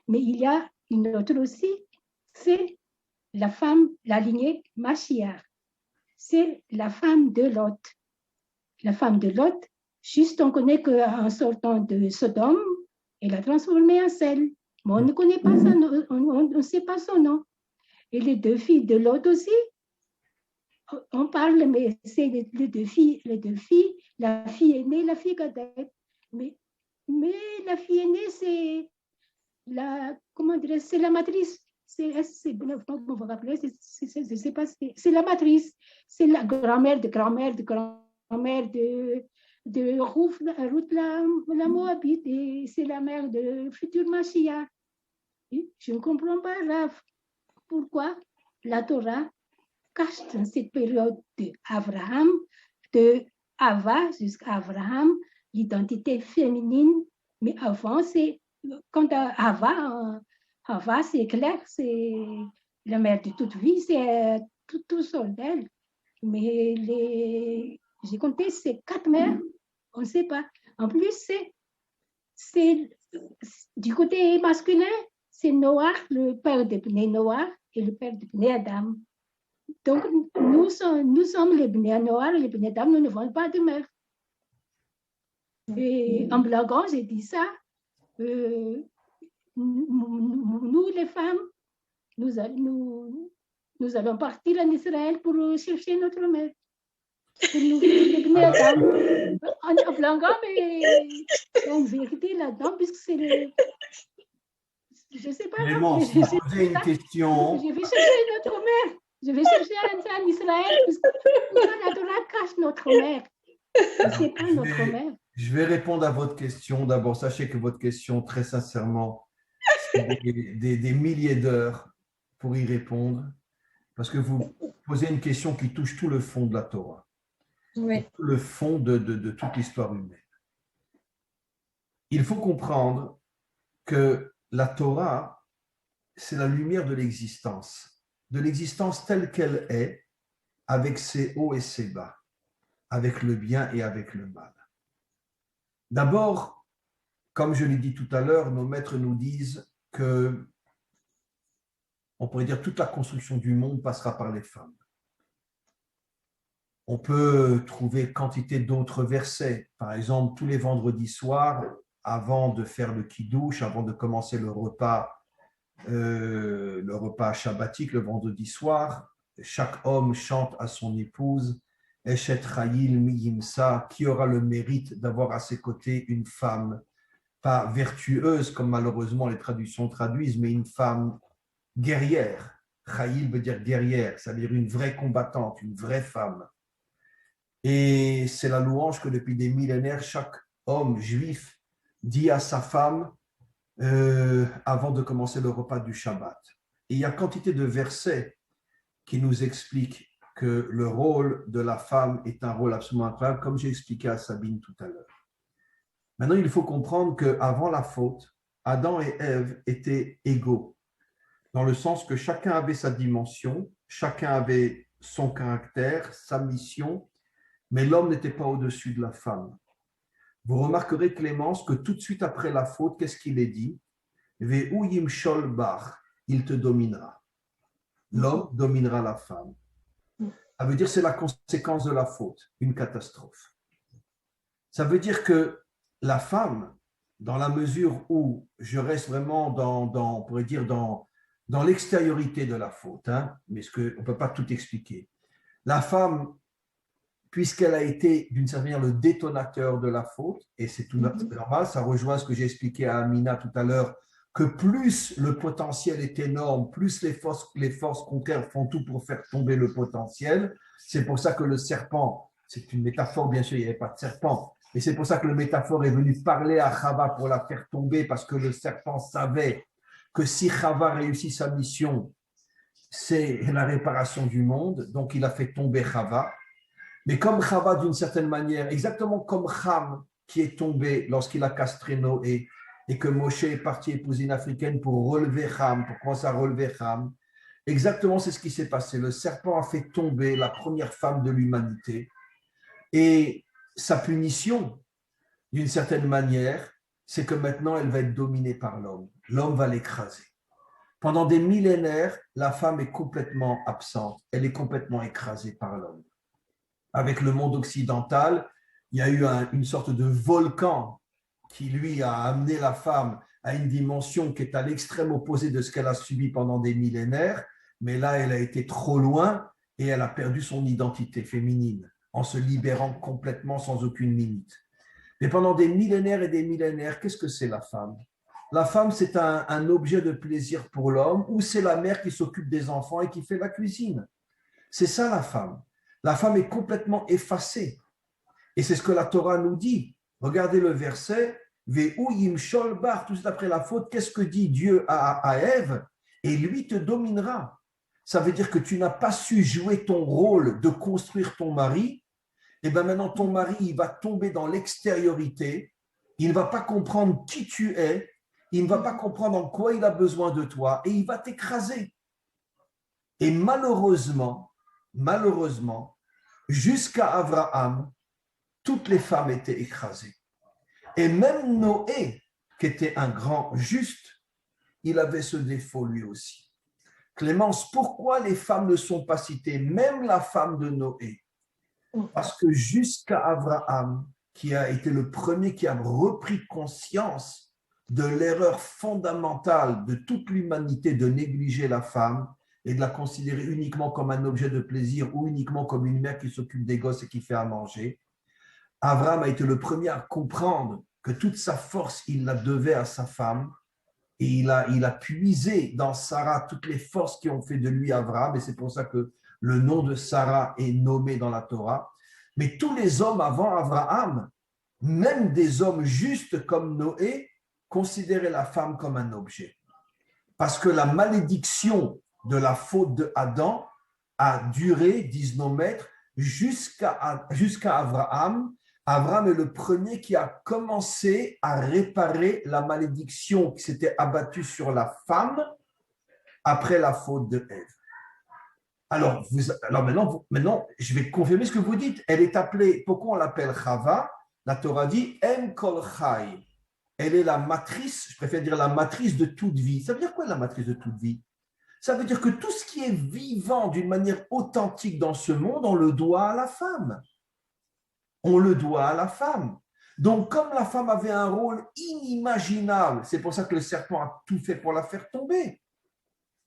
Speaker 4: Mais il y a une autre aussi, c'est la femme, la lignée Mashiach. C'est la femme de Lot. La femme de Lot, juste on connaît qu'en sortant de Sodome, elle a transformé en sel. Mais on ne connaît pas ça, on ne sait pas son nom. Et les 2 filles de Lot aussi, on parle, mais c'est les deux filles, la fille aînée, la fille cadette. Mais la fille aînée, c'est la matrice. C'est la matrice. C'est la grand-mère de Ruth la Moabite, et c'est la mère de futur Mashiach. Je ne comprends pas là pourquoi la Torah cache dans cette période d'Abraham, de Ava jusqu'à Abraham, l'identité féminine. Mais avant, c'est quand Ava, c'est clair, c'est la mère de toute vie, c'est tout seul d'elle. Mais j'ai compté ces 4 mères, on ne sait pas. En plus, c'est du côté masculin, c'est Noah, le père de Bnei Noah et le père de Bnei Adam. Donc, nous sommes les Bnei Noah, les Bnei Adam, nous ne avons pas de mère. Et en blaguant, j'ai dit ça. Nous, les femmes, nous allons partir en Israël pour chercher notre mère. Nous, les Bnei Adam. En blaguant, mais il y a une vérité là-dedans, puisque c'est le... Je ne sais pas.
Speaker 1: Clémence, vous posez une question.
Speaker 4: Je vais chercher notre mère. Je vais chercher en Israël, puisque la Torah cache notre mère. C'est pas notre mère.
Speaker 1: Je vais répondre à votre question. D'abord, sachez que votre question, très sincèrement, c'est des milliers d'heures pour y répondre, parce que vous posez une question qui touche tout le fond de la Torah,
Speaker 3: Oui.
Speaker 1: tout le fond de toute l'histoire humaine. Il faut comprendre que la Torah, c'est la lumière de l'existence telle qu'elle est, avec ses hauts et ses bas, avec le bien et avec le mal. D'abord, comme je l'ai dit tout à l'heure, nos maîtres nous disent que, on pourrait dire, toute la construction du monde passera par les femmes. On peut trouver quantité d'autres versets. Par exemple, tous les vendredis soirs, avant de faire le kiddush, avant de commencer le repas shabbatique le vendredi soir, chaque homme chante à son épouse Eshet Chayil mi Yimsa, qui aura le mérite d'avoir à ses côtés une femme, pas vertueuse comme malheureusement les traductions traduisent, mais une femme guerrière. Chayil veut dire guerrière, c'est-à-dire une vraie combattante, une vraie femme. Et c'est la louange que depuis des millénaires, chaque homme juif dit à sa femme avant de commencer le repas du Shabbat. Et il y a quantité de versets qui nous expliquent que le rôle de la femme est un rôle absolument incroyable, comme j'ai expliqué à Sabine tout à l'heure. Maintenant, il faut comprendre qu'avant la faute, Adam et Ève étaient égaux, dans le sens que chacun avait sa dimension, chacun avait son caractère, sa mission, mais l'homme n'était pas au-dessus de la femme. Vous remarquerez, Clémence, que tout de suite après la faute, qu'est-ce qu'il est dit? Ve'u yimshol bar, il te dominera. L'homme dominera la femme. Ça veut dire que c'est la conséquence de la faute, une catastrophe. Ça veut dire que la femme, dans la mesure où je reste vraiment on pourrait dire dans l'extériorité de la faute, mais on ne peut pas tout expliquer. La femme, puisqu'elle a été d'une certaine manière le détonateur de la faute, et c'est tout normal, ça rejoint ce que j'ai expliqué à Amina tout à l'heure, que plus le potentiel est énorme, plus les forces contraires font tout pour faire tomber le potentiel. C'est pour ça que le serpent, c'est une métaphore bien sûr, il n'y avait pas de serpent, et c'est pour ça que le métaphore est venu parler à Chava pour la faire tomber, parce que le serpent savait que si Chava réussit sa mission, c'est la réparation du monde. Donc, il a fait tomber Chava. Mais comme Chava, d'une certaine manière, exactement comme Ham, qui est tombé lorsqu'il a castré Noé, et que Moshe est parti épouser une africaine pour relever Ham, pour commencer à relever Ham, exactement c'est ce qui s'est passé. Le serpent a fait tomber la première femme de l'humanité. Et sa punition, d'une certaine manière, c'est que maintenant, elle va être dominée par l'homme. L'homme va l'écraser. Pendant des millénaires, la femme est complètement absente. Elle est complètement écrasée par l'homme. Avec le monde occidental, il y a eu une sorte de volcan qui, lui, a amené la femme à une dimension qui est à l'extrême opposé de ce qu'elle a subi pendant des millénaires. Mais là, elle a été trop loin et elle a perdu son identité féminine en se libérant complètement sans aucune limite. Mais pendant des millénaires et des millénaires, qu'est-ce que c'est la femme? La femme, c'est un objet de plaisir pour l'homme, ou c'est la mère qui s'occupe des enfants et qui fait la cuisine. C'est ça la femme. La femme est complètement effacée. Et c'est ce que la Torah nous dit. Regardez le verset, Ve'u yimshol bar, tout de suite après la faute, qu'est-ce que dit Dieu à Ève? Et lui te dominera. Ça veut dire que tu n'as pas su jouer ton rôle de construire ton mari. Et bien maintenant, ton mari, il va tomber dans l'extériorité. Il ne va pas comprendre qui tu es. Il ne va pas comprendre en quoi il a besoin de toi. Et il va t'écraser. Et malheureusement, jusqu'à Abraham, toutes les femmes étaient écrasées. Et même Noé, qui était un grand juste, il avait ce défaut lui aussi. Clémence, pourquoi les femmes ne sont pas citées, même la femme de Noé? Parce que jusqu'à Abraham, qui a été le premier qui a repris conscience de l'erreur fondamentale de toute l'humanité de négliger la femme et de la considérer uniquement comme un objet de plaisir ou uniquement comme une mère qui s'occupe des gosses et qui fait à manger, Abraham a été le premier à comprendre que toute sa force, il la devait à sa femme. Et il a puisé dans Sarah toutes les forces qui ont fait de lui Abraham. Et c'est pour ça que le nom de Sarah est nommé dans la Torah. Mais tous les hommes avant Abraham, même des hommes justes comme Noé, considéraient la femme comme un objet. Parce que la malédiction de la faute de Adam a duré, disent nos maîtres, jusqu'à Abraham. Abraham est le premier qui a commencé à réparer la malédiction qui s'était abattue sur la femme après la faute de Ève. Alors maintenant, je vais confirmer ce que vous dites. Elle est appelée, pourquoi on l'appelle Chava? La Torah dit Em Kol Chai. Elle est la matrice, je préfère dire la matrice de toute vie. Ça veut dire quoi la matrice de toute vie? Ça veut dire que tout ce qui est vivant d'une manière authentique dans ce monde, on le doit à la femme. On le doit à la femme. Donc, comme la femme avait un rôle inimaginable, c'est pour ça que le serpent a tout fait pour la faire tomber.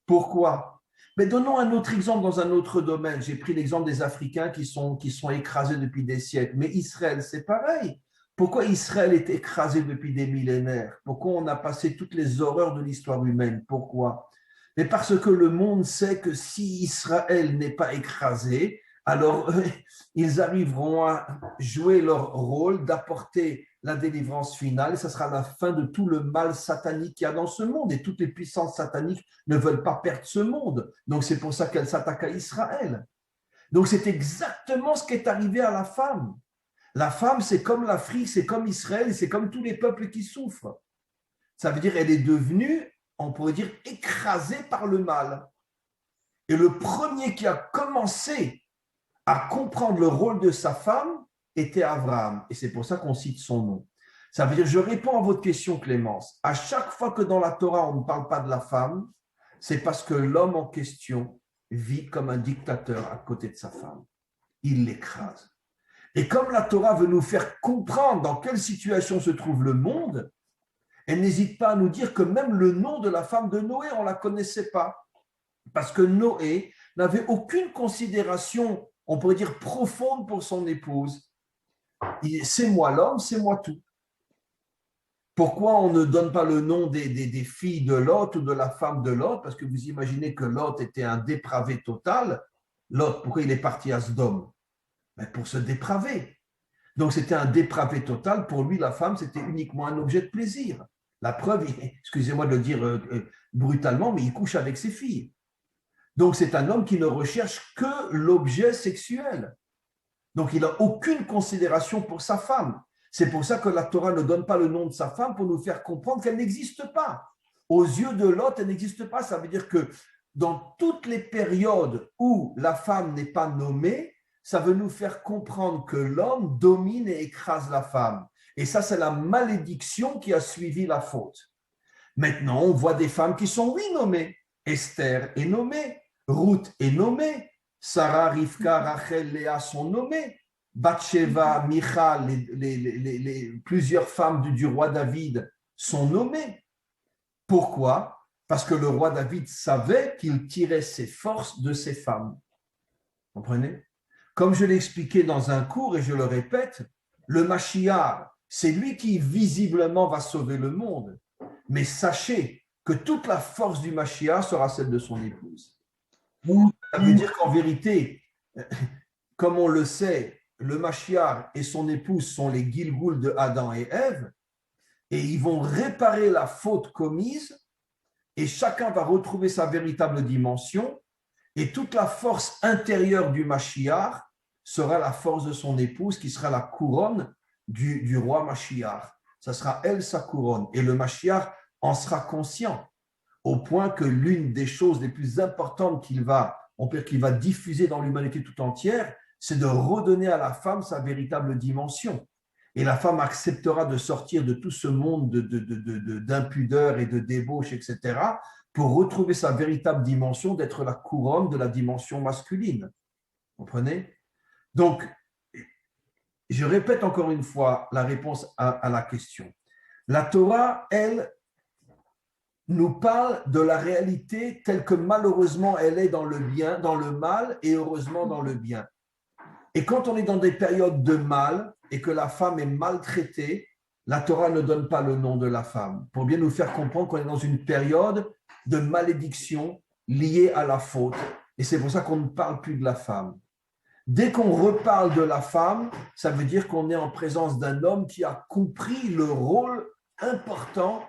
Speaker 1: Pourquoi? Mais donnons un autre exemple dans un autre domaine. J'ai pris l'exemple des Africains qui sont écrasés depuis des siècles. Mais Israël, c'est pareil. Pourquoi Israël est écrasé depuis des millénaires? Pourquoi on a passé toutes les horreurs de l'histoire humaine? Pourquoi? Mais parce que le monde sait que si Israël n'est pas écrasé, alors ils arriveront à jouer leur rôle d'apporter la délivrance finale et ça sera la fin de tout le mal satanique qu'il y a dans ce monde et toutes les puissances sataniques ne veulent pas perdre ce monde. Donc c'est pour ça qu'elles s'attaquent à Israël. Donc c'est exactement ce qui est arrivé à la femme. La femme, c'est comme l'Afrique, c'est comme Israël et c'est comme tous les peuples qui souffrent. Ça veut dire qu'elle est devenue, on pourrait dire, écrasée par le mal. Et le premier qui a commencé à comprendre le rôle de sa femme était Abraham. Et c'est pour ça qu'on cite son nom. Ça veut dire, je réponds à votre question, Clémence. À chaque fois que dans la Torah, on ne parle pas de la femme, c'est parce que l'homme en question vit comme un dictateur à côté de sa femme. Il l'écrase. Et comme la Torah veut nous faire comprendre dans quelle situation se trouve le monde, elle n'hésite pas à nous dire que même le nom de la femme de Noé, on ne la connaissait pas. Parce que Noé n'avait aucune considération, on pourrait dire, profonde pour son épouse. C'est moi l'homme, c'est moi tout. Pourquoi on ne donne pas le nom des filles de Lot ou de la femme de Lot? Parce que vous imaginez que Lot était un dépravé total. Lot, pourquoi il est parti à Sodome? Pour se dépraver. Donc c'était un dépravé total. Pour lui, la femme, c'était uniquement un objet de plaisir. La preuve, excusez-moi de le dire brutalement, mais il couche avec ses filles. Donc, c'est un homme qui ne recherche que l'objet sexuel. Donc, il n'a aucune considération pour sa femme. C'est pour ça que la Torah ne donne pas le nom de sa femme pour nous faire comprendre qu'elle n'existe pas. Aux yeux de Lot, elle n'existe pas. Ça veut dire que dans toutes les périodes où la femme n'est pas nommée, ça veut nous faire comprendre que l'homme domine et écrase la femme. Et ça, c'est la malédiction qui a suivi la faute. Maintenant, on voit des femmes qui sont, oui, nommées. Esther est nommée, Ruth est nommée, Sarah, Rivka, Rachel, Léa sont nommées, Bathsheba, Michal, plusieurs femmes du roi David sont nommées. Pourquoi? Parce que le roi David savait qu'il tirait ses forces de ses femmes. Vous comprenez? Comme je l'ai expliqué dans un cours, et je le répète, le Mashiach, c'est lui qui visiblement va sauver le monde. Mais sachez que toute la force du Mashiach sera celle de son épouse. Ça veut dire qu'en vérité, comme on le sait, le Mashiach et son épouse sont les Gilgoul de Adam et Ève, et ils vont réparer la faute commise, et chacun va retrouver sa véritable dimension, et toute la force intérieure du Mashiach sera la force de son épouse, qui sera la couronne du roi Mashiach. Ça sera elle sa couronne, et le Mashiach en sera conscient, au point que l'une des choses les plus importantes qu'il va diffuser dans l'humanité tout entière, c'est de redonner à la femme sa véritable dimension. Et la femme acceptera de sortir de tout ce monde d'impudeur et de débauche, etc., pour retrouver sa véritable dimension, d'être la couronne de la dimension masculine. Vous comprenez? Donc, je répète encore une fois la réponse à la question. La Torah, elle, nous parle de la réalité telle que malheureusement elle est dans le bien, dans le mal, et heureusement dans le bien. Et quand on est dans des périodes de mal et que la femme est maltraitée, la Torah ne donne pas le nom de la femme, pour bien nous faire comprendre qu'on est dans une période de malédiction liée à la faute. Et c'est pour ça qu'on ne parle plus de la femme. Dès qu'on reparle de la femme, ça veut dire qu'on est en présence d'un homme qui a compris le rôle important,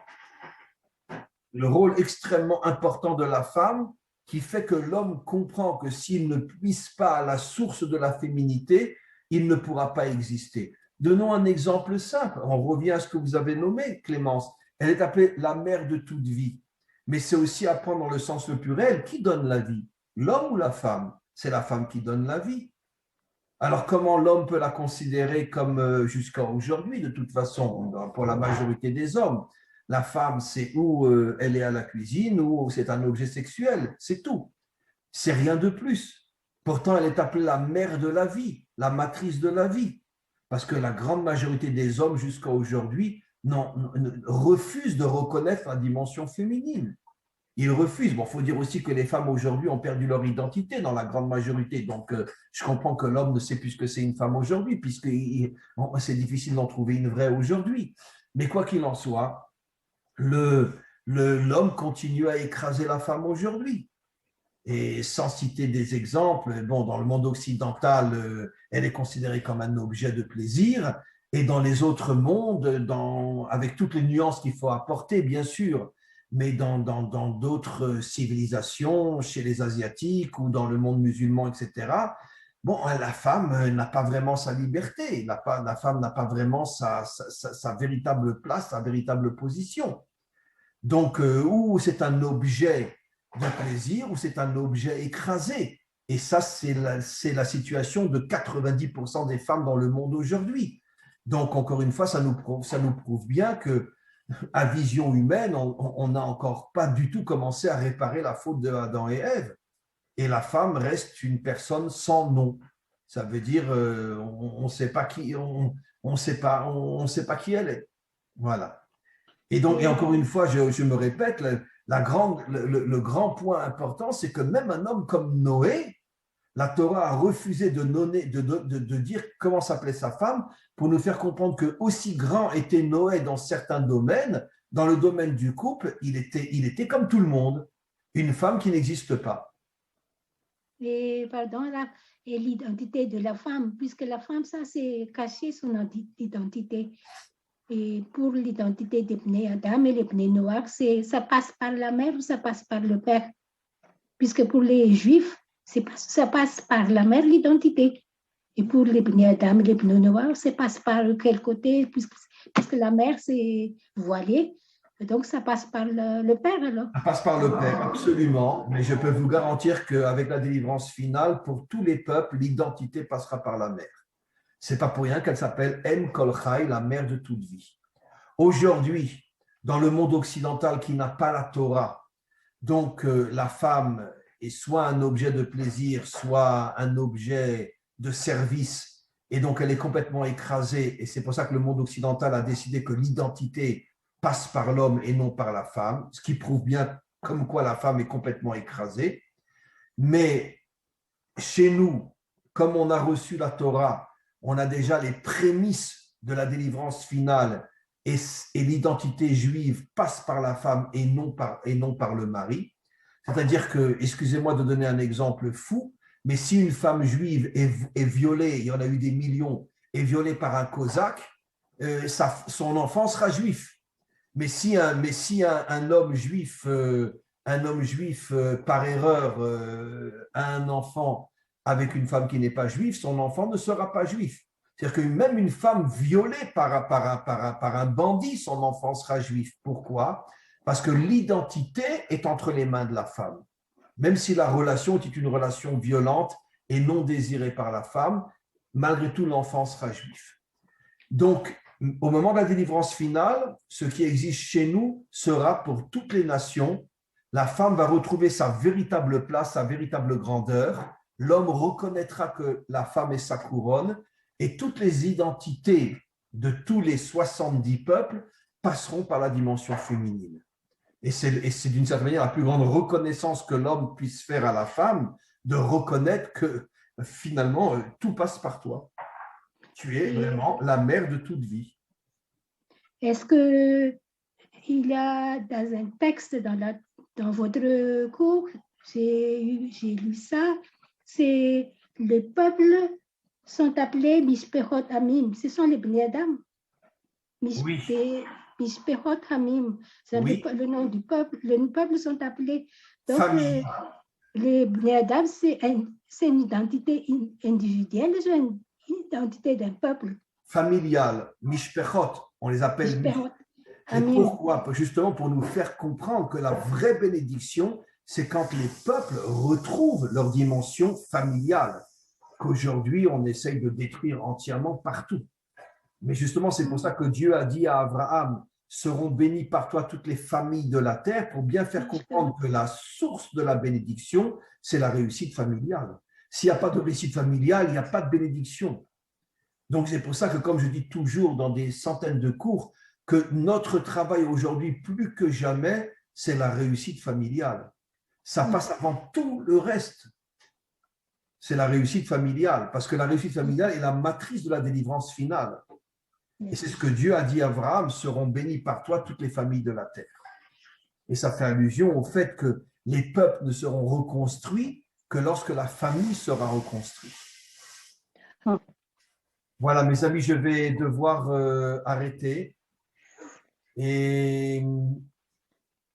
Speaker 1: le rôle extrêmement important de la femme, qui fait que l'homme comprend que s'il ne puise pas à la source de la féminité, il ne pourra pas exister. Donnons un exemple simple. On revient à ce que vous avez nommé, Clémence. Elle est appelée la mère de toute vie. Mais c'est aussi à prendre dans le sens le plus réel. Qui donne la vie? L'homme ou la femme? C'est la femme qui donne la vie. Alors, comment l'homme peut la considérer comme jusqu'à aujourd'hui, de toute façon, pour la majorité des hommes? La femme, c'est où elle est à la cuisine ou c'est un objet sexuel, c'est tout. C'est rien de plus. Pourtant, elle est appelée la mère de la vie, la matrice de la vie. Parce que la grande majorité des hommes jusqu'à aujourd'hui refusent de reconnaître la dimension féminine. Ils refusent. Bon, il faut dire aussi que les femmes aujourd'hui ont perdu leur identité dans la grande majorité. Donc, je comprends que l'homme ne sait plus ce que c'est une femme aujourd'hui, puisque c'est difficile d'en trouver une vraie aujourd'hui. Mais quoi qu'il en soit, l'homme continue à écraser la femme aujourd'hui. Et sans citer des exemples, bon, dans le monde occidental, elle est considérée comme un objet de plaisir, et dans les autres mondes, avec toutes les nuances qu'il faut apporter, bien sûr, mais dans d'autres civilisations, chez les Asiatiques ou dans le monde musulman, etc., bon, la femme n'a pas vraiment sa liberté, la femme n'a pas vraiment sa véritable place, sa véritable position. Donc, ou c'est un objet de plaisir, ou c'est un objet écrasé. Et ça, c'est la situation de 90% des femmes dans le monde aujourd'hui. Donc, encore une fois, ça nous prouve bien que, à vision humaine, on n'a encore pas du tout commencé à réparer la faute de Adam et Ève. Et la femme reste une personne sans nom. Ça veut dire, on ne sait pas qui, on sait pas qui elle est. Voilà. Et donc, et encore une fois, je me répète, le grand point important, c'est que même un homme comme Noé, la Torah a refusé de dire comment s'appelait sa femme pour nous faire comprendre que aussi grand était Noé dans certains domaines, dans le domaine du couple, il était comme tout le monde, une femme qui n'existe pas.
Speaker 4: Et pardon, là, et l'identité de la femme, puisque la femme, ça, c'est cacher son identité. Et pour l'identité des Bnei Adam et les Bnei Noach, ça passe par la mère ou ça passe par le père? puisque pour les Juifs, ça passe par la mère, l'identité. Et pour les Bnei Adam, les Bnei Noir, ça passe par quel côté, puisque la mère, c'est voilée. Donc, ça passe par le père, alors.
Speaker 1: Ça passe par le Père, absolument. Mais je peux vous garantir qu'avec la délivrance finale, pour tous les peuples, l'identité passera par la mère. Ce n'est pas pour rien qu'elle s'appelle En Kol Chai, la mère de toute vie. Aujourd'hui, dans le monde occidental qui n'a pas la Torah, donc la femme est soit un objet de plaisir, soit un objet de service, et donc elle est complètement écrasée. Et c'est pour ça que le monde occidental a décidé que l'identité passe par l'homme et non par la femme, ce qui prouve bien comme quoi la femme est complètement écrasée. Mais chez nous, comme on a reçu la Torah, on a déjà les prémices de la délivrance finale et l'identité juive passe par la femme et non par le mari. C'est-à-dire que, excusez-moi de donner un exemple fou, mais si une femme juive est violée, il y en a eu des millions, est violée par un cosaque, son enfant sera juif. Mais si un homme juif, par erreur a un enfant avec une femme qui n'est pas juive, son enfant ne sera pas juif. C'est-à-dire que même une femme violée par un bandit, son enfant sera juif. Pourquoi? Parce que l'identité est entre les mains de la femme. Même si la relation est une relation violente et non désirée par la femme, malgré tout, l'enfant sera juif. Donc, au moment de la délivrance finale, ce qui existe chez nous sera pour toutes les nations. La femme va retrouver sa véritable place, sa véritable grandeur. L'homme reconnaîtra que la femme est sa couronne et toutes les identités de tous les 70 peuples passeront par la dimension féminine. Et c'est d'une certaine manière la plus grande reconnaissance que l'homme puisse faire à la femme, de reconnaître que finalement, tout passe par toi. Tu es vraiment la mère de toute vie.
Speaker 4: Est-ce qu'il y a dans un texte dans votre cours, j'ai lu ça, c'est les peuples sont appelés Mishpechot Amim. Ce sont les Bnei Adam. Mishpechot Amim, c'est le nom du peuple. Les peuples sont appelés. Donc, les Bnei Adam, c'est une identité individuelle, c'est une identité d'un peuple.
Speaker 1: Familiale, Mishpechot, on les appelle Mishpechot. Et pourquoi? Justement pour nous faire comprendre que la vraie bénédiction, c'est quand les peuples retrouvent leur dimension familiale, qu'aujourd'hui on essaye de détruire entièrement partout. Mais justement, c'est pour ça que Dieu a dit à Abraham, seront bénies par toi toutes les familles de la terre, pour bien faire comprendre que la source de la bénédiction, c'est la réussite familiale. S'il n'y a pas de réussite familiale, il n'y a pas de bénédiction. Donc c'est pour ça que, comme je dis toujours dans des centaines de cours, que notre travail aujourd'hui, plus que jamais, c'est la réussite familiale. Ça passe avant tout le reste. C'est la réussite familiale, parce que la réussite familiale est la matrice de la délivrance finale. Et c'est ce que Dieu a dit à Abraham, seront bénies par toi toutes les familles de la terre. Et ça fait allusion au fait que les peuples ne seront reconstruits que lorsque la famille sera reconstruite. Voilà, mes amis, je vais devoir arrêter. Et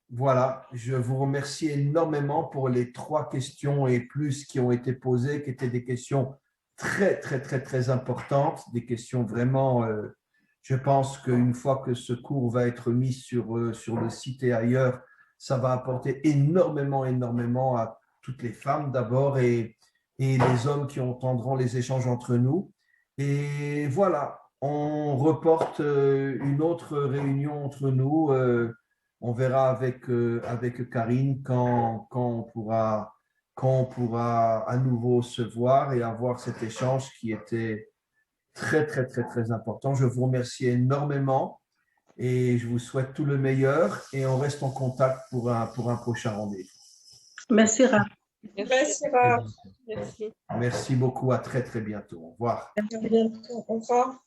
Speaker 1: voilà, je vous remercie énormément pour les 3 questions et plus qui ont été posées, qui étaient des questions très, très, très, très importantes, des questions vraiment, je pense qu'une fois que ce cours va être mis sur le site et ailleurs, ça va apporter énormément, énormément à toutes les femmes d'abord et les hommes qui entendront les échanges entre nous. Et voilà, on reporte une autre réunion entre nous. On verra avec Karine quand on pourra à nouveau se voir et avoir cet échange qui était très, très, très, très important. Je vous remercie énormément et je vous souhaite tout le meilleur et on reste en contact pour un prochain rendez-vous.
Speaker 2: Merci, Rav.
Speaker 3: Merci, Rav. Merci.
Speaker 1: Merci beaucoup. À très, très bientôt. Au revoir.
Speaker 3: À bientôt. Au revoir.